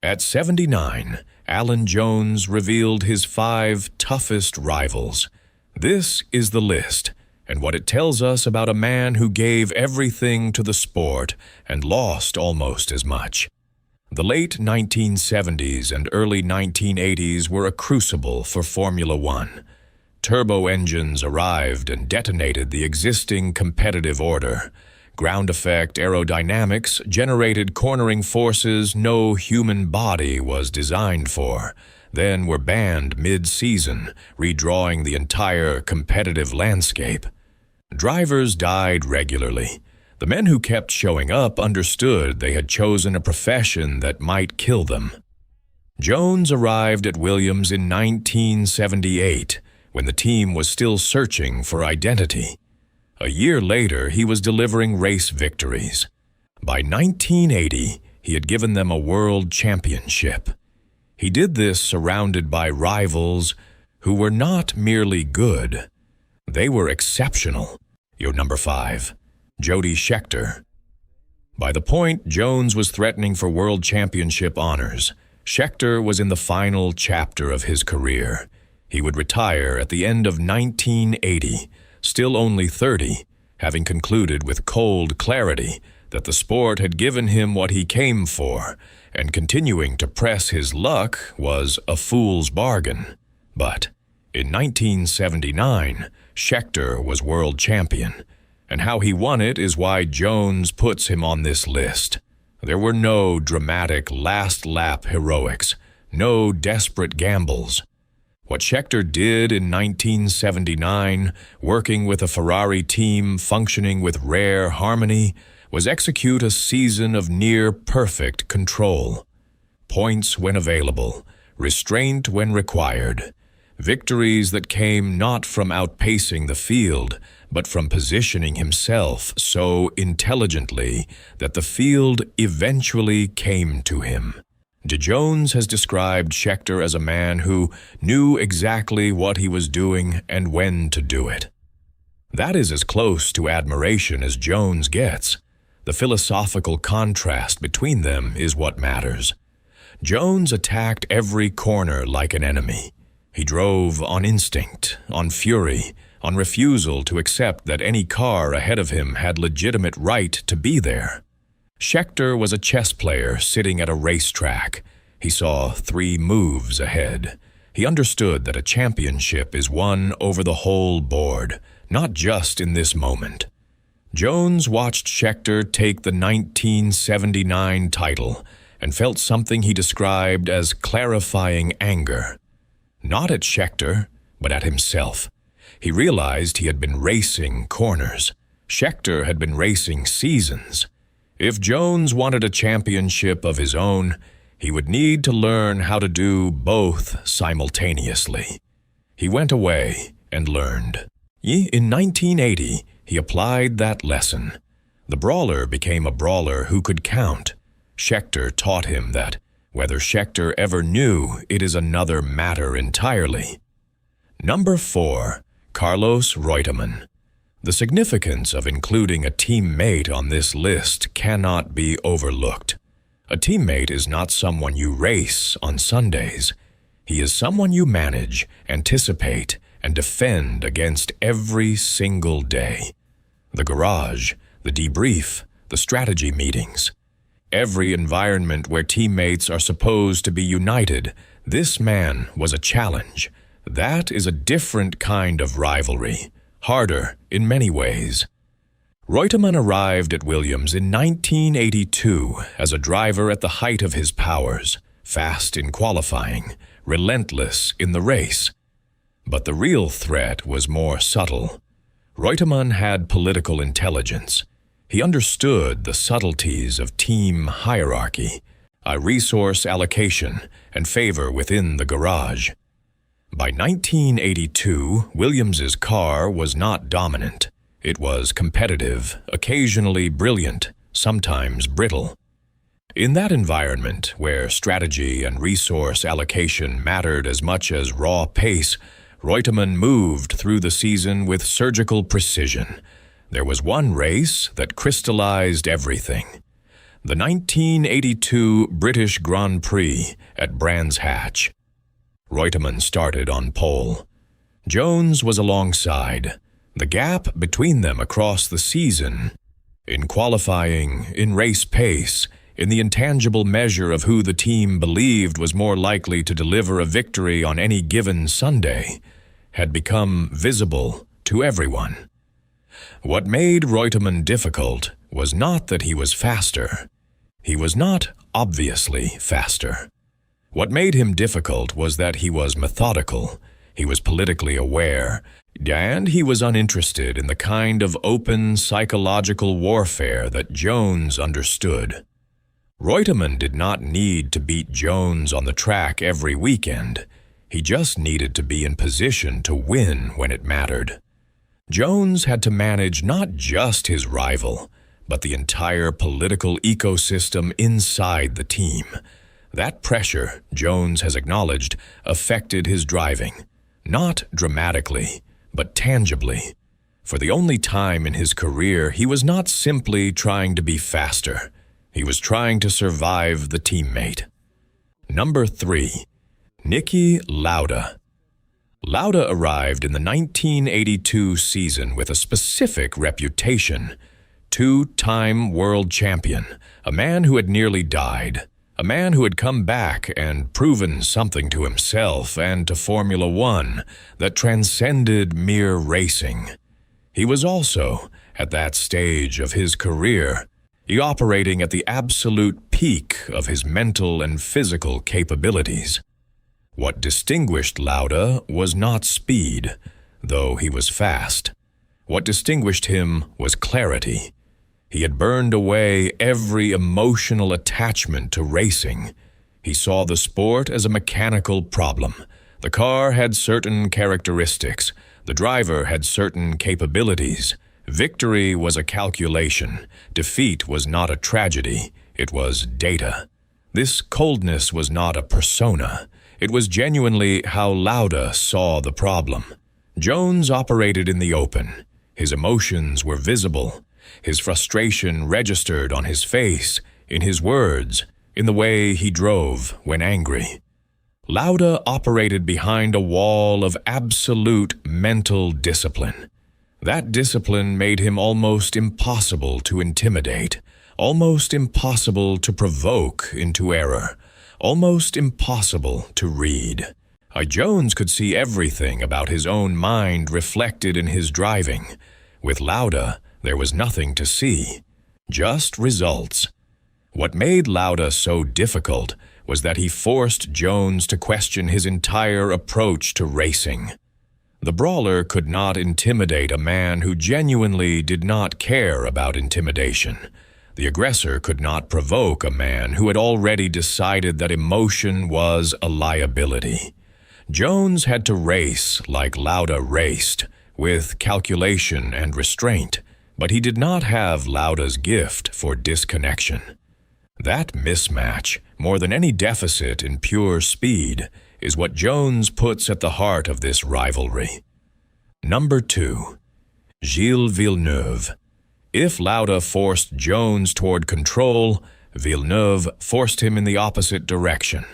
At 79, Alan Jones revealed his 5 toughest rivals. This is the list, and what it tells us about a man who gave everything to the sport and lost almost as much. The late 1970s and early 1980s were a crucible for Formula One. Turbo engines arrived and detonated the existing competitive order. Ground effect aerodynamics generated cornering forces no human body was designed for, then were banned mid-season, redrawing the entire competitive landscape. Drivers died regularly. The men who kept showing up understood they had chosen a profession that might kill them. Jones arrived at Williams in 1978, when the team was still searching for identity. A year later, he was delivering race victories. By 1980, he had given them a world championship. He did this surrounded by rivals who were not merely good. They were exceptional. Your number 5, Jody Scheckter. By the point Jones was threatening for world championship honors, Scheckter was in the final chapter of his career. He would retire at the end of 1980, still only 30, having concluded with cold clarity that the sport had given him what he came for, and continuing to press his luck was a fool's bargain. But in 1979, Scheckter was world champion, and how he won it is why Jones puts him on this list. There were no dramatic last-lap heroics, no desperate gambles. What Scheckter did in 1979, working with a Ferrari team functioning with rare harmony, was execute a season of near-perfect control. Points when available, restraint when required. Victories that came not from outpacing the field, but from positioning himself so intelligently that the field eventually came to him. Jones has described Scheckter as a man who knew exactly what he was doing and when to do it. That is as close to admiration as Jones gets. The philosophical contrast between them is what matters. Jones attacked every corner like an enemy. He drove on instinct, on fury, on refusal to accept that any car ahead of him had legitimate right to be there. Scheckter was a chess player sitting at a racetrack. He saw 3 moves ahead. He understood that a championship is won over the whole board, not just in this moment. Jones watched Scheckter take the 1979 title and felt something he described as clarifying anger. Not at Scheckter, but at himself. He realized he had been racing corners. Scheckter had been racing seasons. If Jones wanted a championship of his own, he would need to learn how to do both simultaneously. He went away and learned. In 1980, he applied that lesson. The brawler became a brawler who could count. Scheckter taught him that, whether Scheckter ever knew, it is another matter entirely. Number 4, Carlos Reutemann. The significance of including a teammate on this list cannot be overlooked. A teammate is not someone you race on Sundays. He is someone you manage, anticipate, and defend against every single day. The garage, the debrief, the strategy meetings. Every environment where teammates are supposed to be united, this man was a challenge. That is a different kind of rivalry. Harder in many ways. Reutemann arrived at Williams in 1982 as a driver at the height of his powers, fast in qualifying, relentless in the race. But the real threat was more subtle. Reutemann had political intelligence. He understood the subtleties of team hierarchy, a resource allocation, and favor within the garage. By 1982, Williams's car was not dominant. It was competitive, occasionally brilliant, sometimes brittle. In that environment, where strategy and resource allocation mattered as much as raw pace, Reutemann moved through the season with surgical precision. There was one race that crystallized everything. the 1982 British Grand Prix at Brands Hatch. Reutemann started on pole. Jones was alongside. The gap between them across the season, in qualifying, in race pace, in the intangible measure of who the team believed was more likely to deliver a victory on any given Sunday, had become visible to everyone. What made Reutemann difficult was not that he was faster. He was not obviously faster. What made him difficult was that he was methodical, he was politically aware, and he was uninterested in the kind of open psychological warfare that Jones understood. Reutemann did not need to beat Jones on the track every weekend. He just needed to be in position to win when it mattered. Jones had to manage not just his rival, but the entire political ecosystem inside the team. That pressure, Jones has acknowledged, affected his driving. Not dramatically, but tangibly. For the only time in his career, he was not simply trying to be faster. He was trying to survive the teammate. Number 3. Niki Lauda. Lauda arrived in the 1982 season with a specific reputation. Two-time world champion, a man who had nearly died, a man who had come back and proven something to himself and to Formula One that transcended mere racing. He was also, at that stage of his career, operating at the absolute peak of his mental and physical capabilities. What distinguished Lauda was not speed, though he was fast. What distinguished him was clarity. He had burned away every emotional attachment to racing. He saw the sport as a mechanical problem. The car had certain characteristics. The driver had certain capabilities. Victory was a calculation. Defeat was not a tragedy. It was data. This coldness was not a persona. It was genuinely how Lauda saw the problem. Jones operated in the open. His emotions were visible. His frustration registered on his face, in his words, in the way he drove when angry. Lauda operated behind a wall of absolute mental discipline. That discipline made him almost impossible to intimidate, almost impossible to provoke into error, almost impossible to read. Jones could see everything about his own mind reflected in his driving. With Lauda, there was nothing to see, just results. What made Lauda so difficult was that he forced Jones to question his entire approach to racing. The brawler could not intimidate a man who genuinely did not care about intimidation. The aggressor could not provoke a man who had already decided that emotion was a liability. Jones had to race like Lauda raced, with calculation and restraint, but he did not have Lauda's gift for disconnection. That mismatch, more than any deficit in pure speed, is what Jones puts at the heart of this rivalry. Number 2. Gilles Villeneuve. If Lauda forced Jones toward control, Villeneuve forced him in the opposite direction.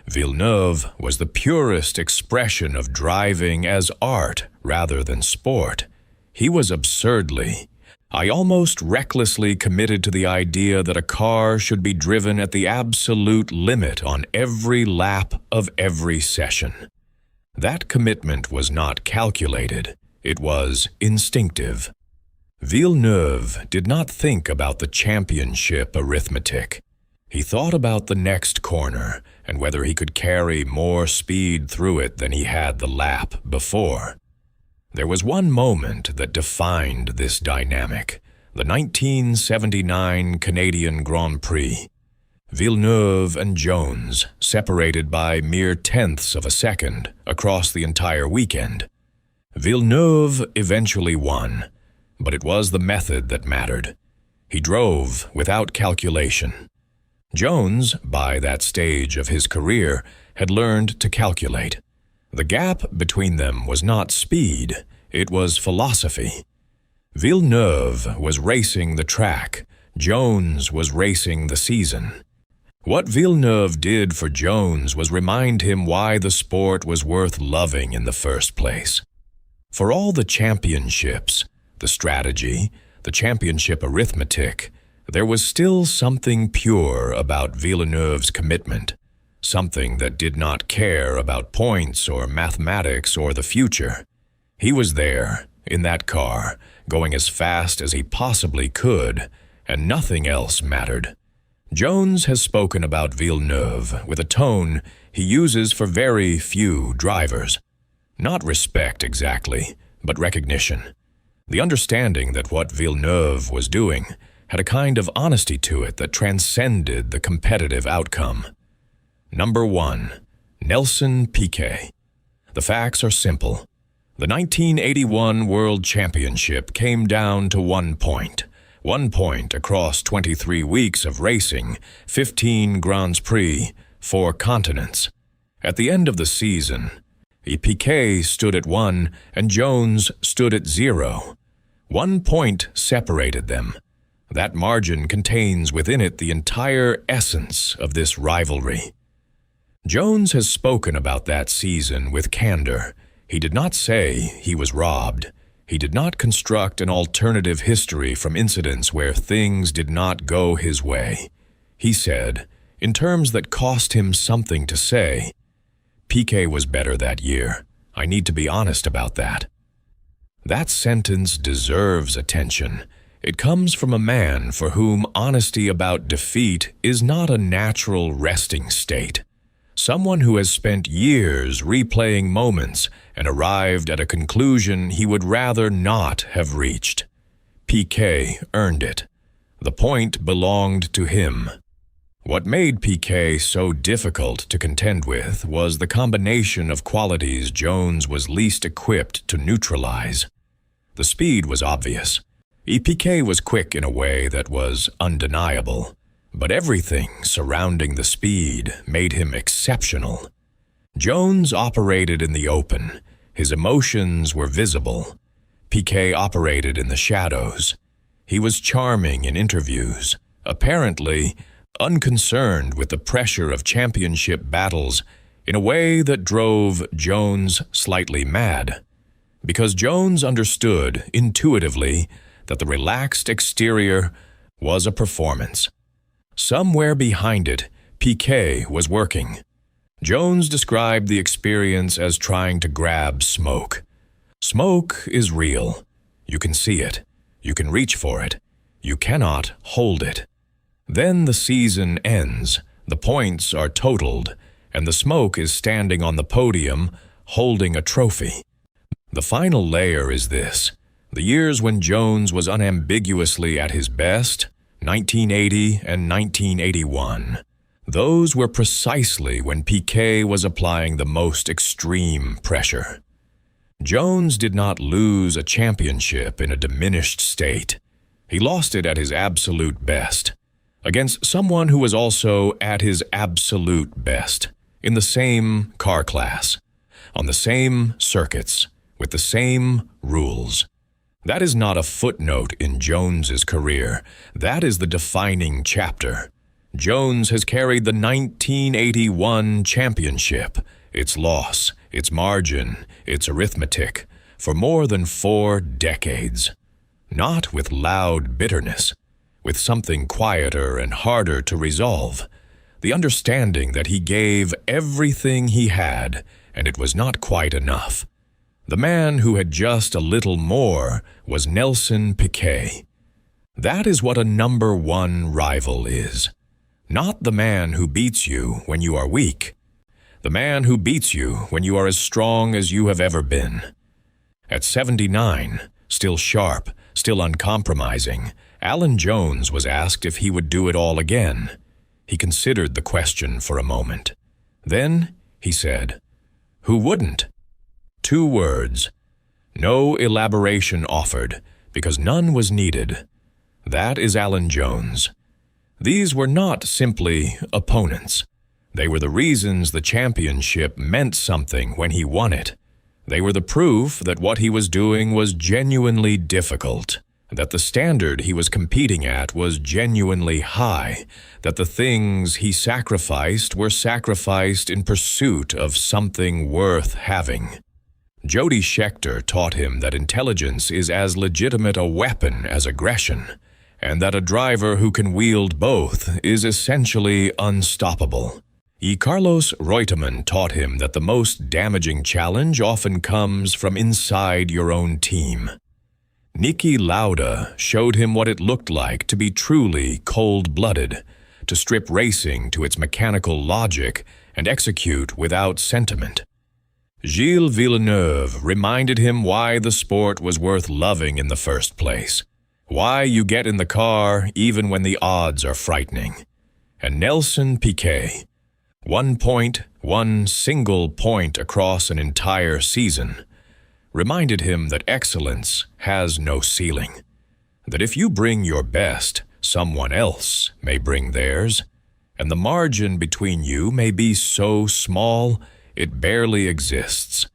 Villeneuve was the purest expression of driving as art rather than sport. He was absurdly, almost recklessly committed to the idea that a car should be driven at the absolute limit on every lap of every session. That commitment was not calculated, it was instinctive. Villeneuve did not think about the championship arithmetic. He thought about the next corner and whether he could carry more speed through it than he had the lap before. There was one moment that defined this dynamic, the 1979 Canadian Grand Prix. Villeneuve and Jones separated by mere tenths of a second across the entire weekend. Villeneuve eventually won, but it was the method that mattered. He drove without calculation. Jones, by that stage of his career, had learned to calculate. The gap between them was not speed, it was philosophy. Villeneuve was racing the track. Jones was racing the season. What Villeneuve did for Jones was remind him why the sport was worth loving in the first place. For all the championships, the strategy, the championship arithmetic, there was still something pure about Villeneuve's commitment, something that did not care about points or mathematics or the future. He was there, in that car, going as fast as he possibly could, and nothing else mattered. Jones has spoken about Villeneuve with a tone he uses for very few drivers. Not respect exactly, but recognition. The understanding that what Villeneuve was doing had a kind of honesty to it that transcended the competitive outcome. Number 1. Nelson Piquet. The facts are simple. The 1981 World Championship came down to 1 point. 1 point across 23 weeks of racing, 15 Grand Prix, 4 continents. At the end of the season, Piquet stood at 1 and Jones stood at 0. 1 point separated them. That margin contains within it the entire essence of this rivalry. Jones has spoken about that season with candor. He did not say he was robbed. He did not construct an alternative history from incidents where things did not go his way. He said, in terms that cost him something to say, Piquet was better that year. I need to be honest about that. That sentence deserves attention. It comes from a man for whom honesty about defeat is not a natural resting state. Someone who has spent years replaying moments and arrived at a conclusion he would rather not have reached. Piquet earned it. The point belonged to him. What made Piquet so difficult to contend with was the combination of qualities Jones was least equipped to neutralize. The speed was obvious. Piquet was quick in a way that was undeniable, but everything surrounding the speed made him exceptional. Jones operated in the open. His emotions were visible. Piquet operated in the shadows. He was charming in interviews, apparently unconcerned with the pressure of championship battles in a way that drove Jones slightly mad, because Jones understood intuitively that the relaxed exterior was a performance. Somewhere behind it, Piquet was working. Jones described the experience as trying to grab smoke. Smoke is real. You can see it. You can reach for it. You cannot hold it. Then the season ends, the points are totaled, and the smoke is standing on the podium holding a trophy. The final layer is this. The years when Jones was unambiguously at his best, 1980 and 1981. Those were precisely when Piquet was applying the most extreme pressure. Jones did not lose a championship in a diminished state. He lost it at his absolute best, against someone who was also at his absolute best, in the same car class, on the same circuits, with the same rules. That is not a footnote in Jones's career. That is the defining chapter. Jones has carried the 1981 championship, its loss, its margin, its arithmetic, for more than 4 decades. Not with loud bitterness, with something quieter and harder to resolve. The understanding that he gave everything he had, and it was not quite enough. The man who had just a little more was Nelson Piquet. That is what a number 1 rival is. Not the man who beats you when you are weak. The man who beats you when you are as strong as you have ever been. At 79, still sharp, still uncompromising, Alan Jones was asked if he would do it all again. He considered the question for a moment. Then he said, "Who wouldn't?" 2 words. No elaboration offered, because none was needed. That is Alan Jones. These were not simply opponents. They were the reasons the championship meant something when he won it. They were the proof that what he was doing was genuinely difficult, that the standard he was competing at was genuinely high, that the things he sacrificed were sacrificed in pursuit of something worth having. Jody Scheckter taught him that intelligence is as legitimate a weapon as aggression, and that a driver who can wield both is essentially unstoppable. Carlos Reutemann taught him that the most damaging challenge often comes from inside your own team. Niki Lauda showed him what it looked like to be truly cold-blooded, to strip racing to its mechanical logic and execute without sentiment. Gilles Villeneuve reminded him why the sport was worth loving in the first place, why you get in the car even when the odds are frightening. And Piquet, one single point across an entire season, reminded him that excellence has no ceiling, that if you bring your best, someone else may bring theirs, and the margin between you may be so small it barely exists.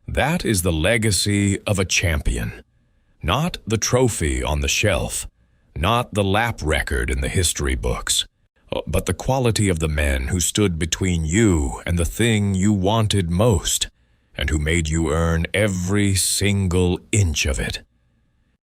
That is the legacy of a champion, not the trophy on the shelf, not the lap record in the history books, but the quality of the men who stood between you and the thing you wanted most, and who made you earn every single inch of it.